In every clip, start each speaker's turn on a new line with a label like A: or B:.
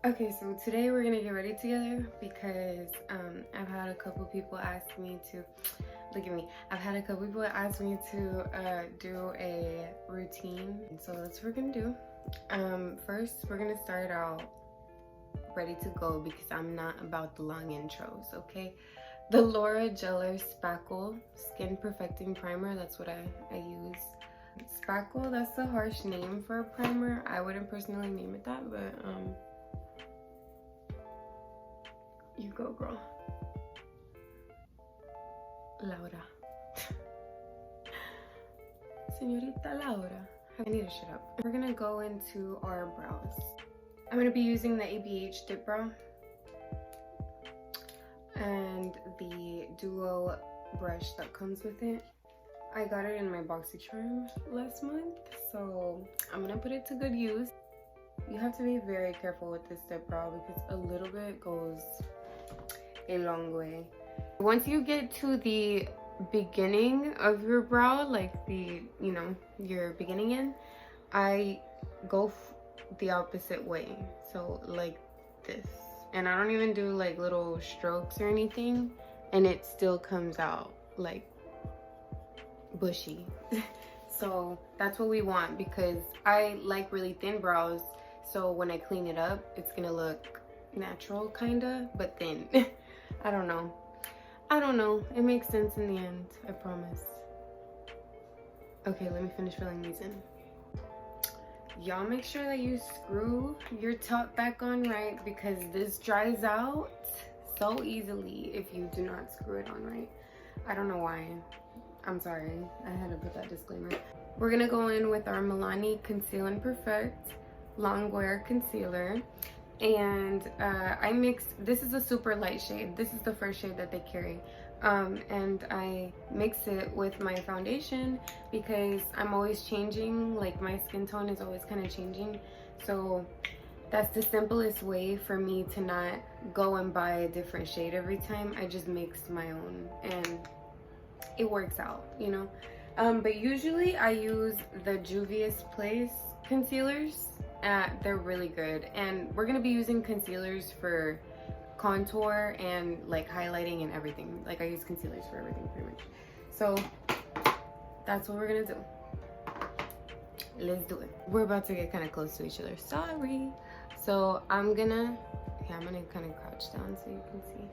A: Okay, so today we're gonna get ready together because I've had a couple people ask me to, look at me, I've had a couple people ask me to do a routine, so that's what we're gonna do. First we're gonna start out ready to go because I'm not about the long intros, okay? The Geller SPACKLE Skin Perfecting Primer, that's what I use. Spackle, that's a harsh name for a primer. I wouldn't personally name it that, but you go, girl. Laura. Señorita Laura. I need to shut up. We're gonna go into our brows. I'm gonna be using the ABH Dipbrow and the duo brush that comes with it. I got it in my BoxyCharm last month, so I'm gonna put it to good use. You have to be very careful with this Dipbrow because a little bit goes a long way. Once you get to the beginning of your brow, like the, you know, your beginning end, I go the opposite way, so like this, and I don't even do like little strokes or anything, and it still comes out like bushy. So that's what we want because I like really thin brows, so when I clean it up it's gonna look natural kinda, but thin. I don't know, it makes sense in the end, I promise. Okay, let me finish filling these in. Y'all make sure that you screw your top back on right because this dries out so easily if you do not screw it on right. I don't know why. I'm sorry, I had to put that disclaimer. We're gonna go in with our MILANI Conceal and Perfect Long Wear Concealer. And I mixed, this is a super light shade. This is the first shade that they carry. And I mix it with my foundation because I'm always changing, like my skin tone is always kind of changing. So that's the simplest way for me to not go and buy a different shade every time. I just mix my own and it works out, you know. But usually I use the Juvias Place concealers. They're really good, and we're gonna be using concealers for contour and like highlighting and everything. Like I use concealers for everything pretty much. So that's what we're gonna do. Let's do it. We're about to get kind of close to each other, sorry. So I'm gonna kind of crouch down so you can see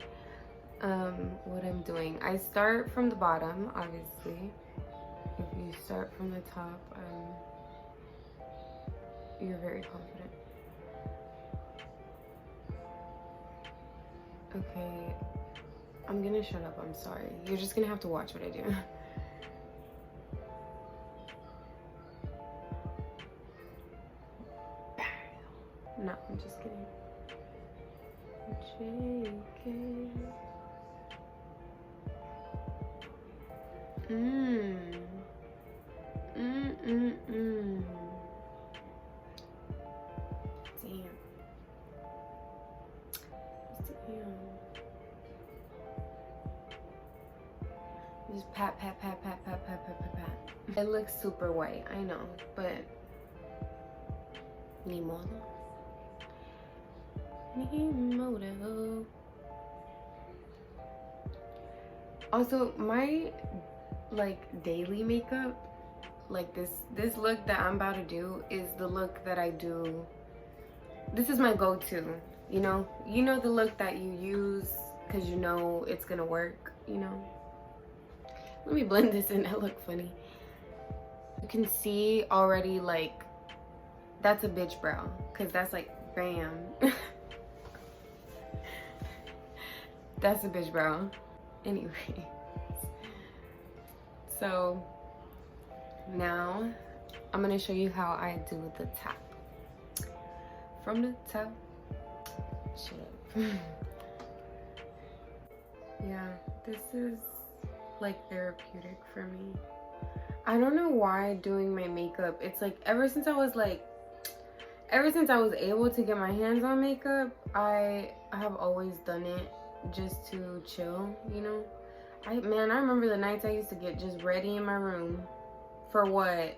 A: what I'm doing. I start from the bottom, obviously. If you start from the top, you're very confident. Okay, I'm gonna shut up, I'm sorry. You're just gonna have to watch what I do. No, I'm just kidding. JK. Just pat, pat, pat, pat, pat, pat, pat, pat, pat. It looks super white, I know, but ni modo. Ni modo. Also, my like daily makeup, like this look that I'm about to do is the look that I do. This is my go-to, you know the look that you use because you know it's gonna work, you know. Let me blend this in. I look funny. You can see already, like, that's a bitch brow because that's like bam. That's a bitch brow. Anyway, so now I'm gonna show you how I do the tap. From the top, shut up. Yeah, this is like therapeutic for me. I don't know why doing my makeup, it's like ever since I was able to get my hands on makeup, I have always done it just to chill, you know. Man, I remember the nights I used to get just ready in my room. For what?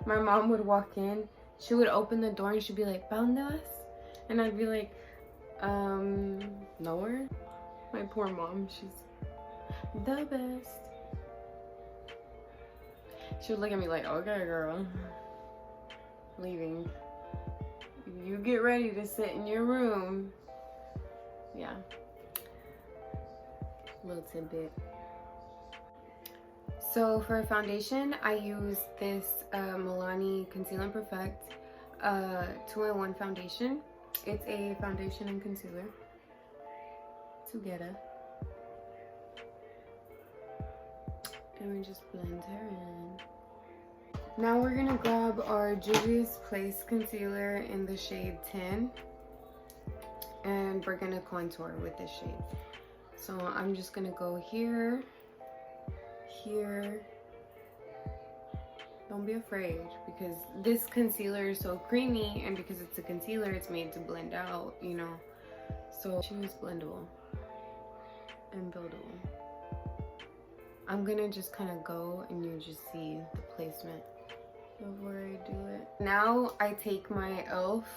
A: My mom would walk in, she would open the door and she'd be like, "¿Pa dónde vas?" And I'd be like, nowhere. My poor mom, she's the best. She would look at me like, okay, girl, leaving. You get ready to sit in your room. Yeah. Little tidbit. So for foundation, I use this MILANI Conceal and Perfect 2-in-1 foundation. It's a foundation and concealer together. And we just blend her in. Now we're gonna grab our Juvias Place concealer in the shade 10. And we're gonna contour with this shade. So I'm just gonna go here, here. Don't be afraid, because this concealer is so creamy, and because it's a concealer, it's made to blend out, you know. So choose blendable and buildable. I'm gonna just kind of go and you just see the placement before I do it. Now I take my e.l.f.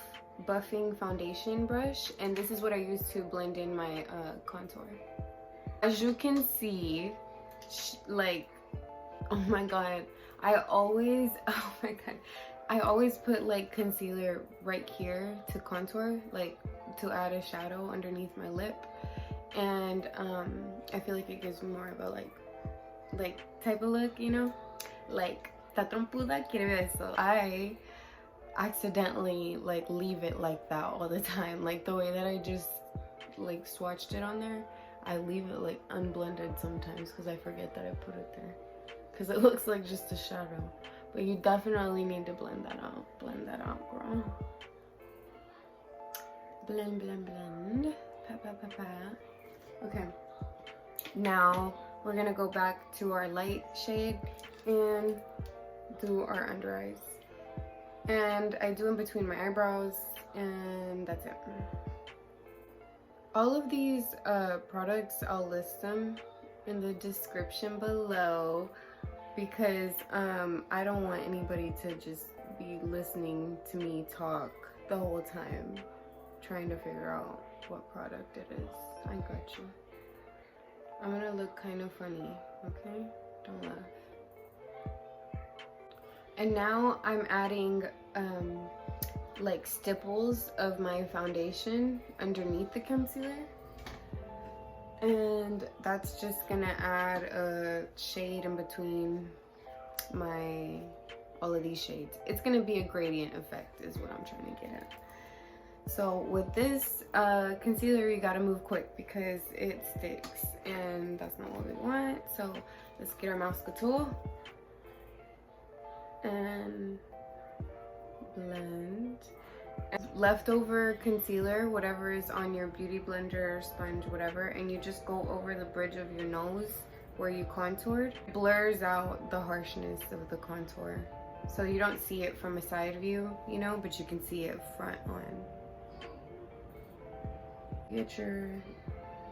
A: buffing foundation brush, and this is what I use to blend in my contour. As you can see, like, oh my god, I always put like concealer right here to contour, like to add a shadow underneath my lip, and I feel like it gives me more of a like type of look, you know, like ta trompuda quiere eso. I accidentally like leave it like that all the time, like the way that I just like swatched it on there. I leave it like unblended sometimes because I forget that I put it there, because it looks like just a shadow. But you definitely need to blend that out. Blend that out, girl. Blend, blend, blend. Pa, pa, pa, pa. Okay. Now we're gonna go back to our light shade and do our under eyes. And I do in between my eyebrows, and that's it. All of these products, I'll list them in the description below, because I don't want anybody to just be listening to me talk the whole time trying to figure out what product it is. I got you. I'm gonna look kind of funny, okay? Don't laugh. And now I'm adding like stipples of my foundation underneath the concealer, and that's just gonna add a shade in between all of these shades. It's gonna be a gradient effect is what I'm trying to get at. So with this concealer, you gotta move quick because it sticks, and that's not what we want. So let's get our mascara tool and blend. Leftover concealer, whatever is on your beauty blender, sponge, whatever, and you just go over the bridge of your nose where you contoured. It blurs out the harshness of the contour, so you don't see it from a side view, you know, but you can see it front on. Get your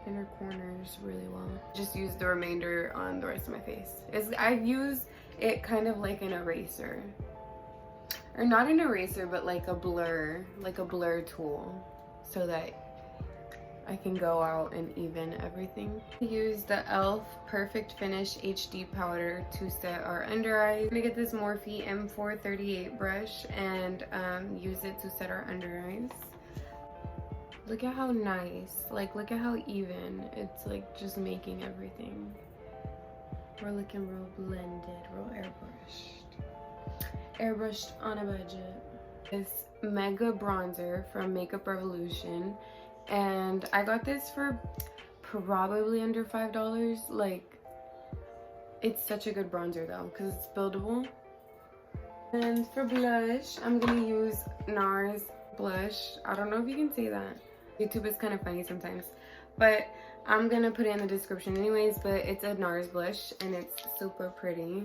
A: inner corners really well. Just use the remainder on the rest of my face. I use it kind of like an eraser. Or not an eraser, but like a blur tool, so that I can go out and even everything. I use the e.l.f. Perfect Finish HD powder to set our under eyes. I'm gonna get this Morphe M438 brush and use it to set our under eyes. Look at how nice, like look at how even. It's like just making everything. We're looking real blended, real airbrushed on a budget. This mega bronzer from Makeup Revolution, and I got this for probably under $5. Like, it's such a good bronzer though because it's buildable. And for blush, I'm gonna use NARS blush. I don't know if you can see that. YouTube is kind of funny sometimes, but I'm gonna put it in the description anyways. But it's a NARS blush and it's super pretty.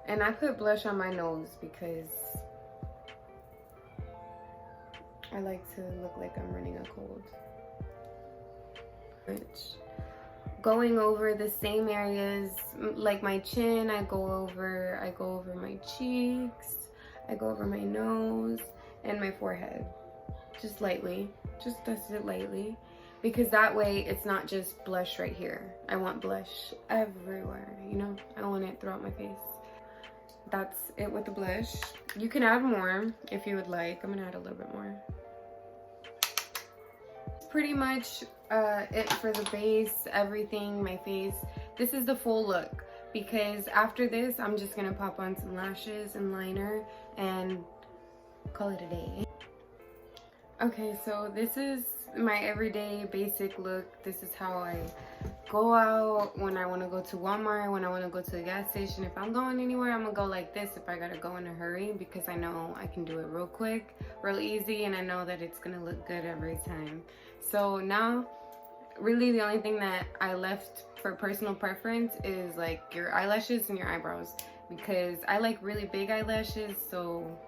A: And I put blush on my nose because I like to look like I'm running a cold. Going over the same areas, like my chin, I go over my cheeks, I go over my nose and my forehead. just lightly. Just dust it lightly. Because that way it's not just blush right here. I want blush everywhere, you know? I want it throughout my face. That's it with the blush. You can add more if you would like. I'm gonna add a little bit more. Pretty much it for the base, everything, my face. This is the full look, because after this I'm just gonna pop on some lashes and liner and call it a day. Okay, so this is my everyday basic look. This is how I go out when I want to go to Walmart, when I want to go to the gas station. If I'm going anywhere, I'm gonna go like this if I gotta go in a hurry, because I know I can do it real quick, real easy, and I know that it's gonna look good every time. So now really the only thing that I left for personal preference is like your eyelashes and your eyebrows, because I like really big eyelashes, so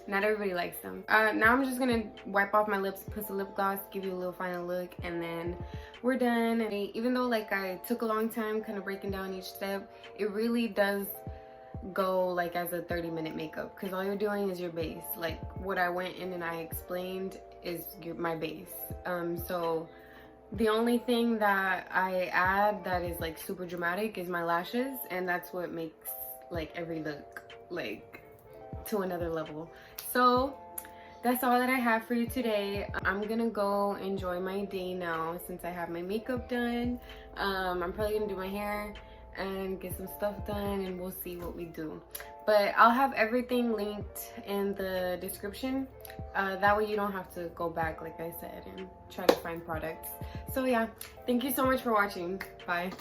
A: not everybody likes them. Now I'm just gonna wipe off my lips, put some lip gloss, give you a little final look, and then we're done. And even though like I took a long time kind of breaking down each step, it really does go like as a 30-minute makeup, because all you're doing is your base. Like what I went in and I explained is my base. So the only thing that I add that is like super dramatic is my lashes, and that's what makes like every look like to another level. So that's all that I have for you today. I'm gonna go enjoy my day now since I have my makeup done. I'm probably gonna do my hair and get some stuff done, and we'll see what we do. But I'll have everything linked in the description. That way you don't have to go back, like I said, and try to find products. So yeah, thank you so much for watching. Bye.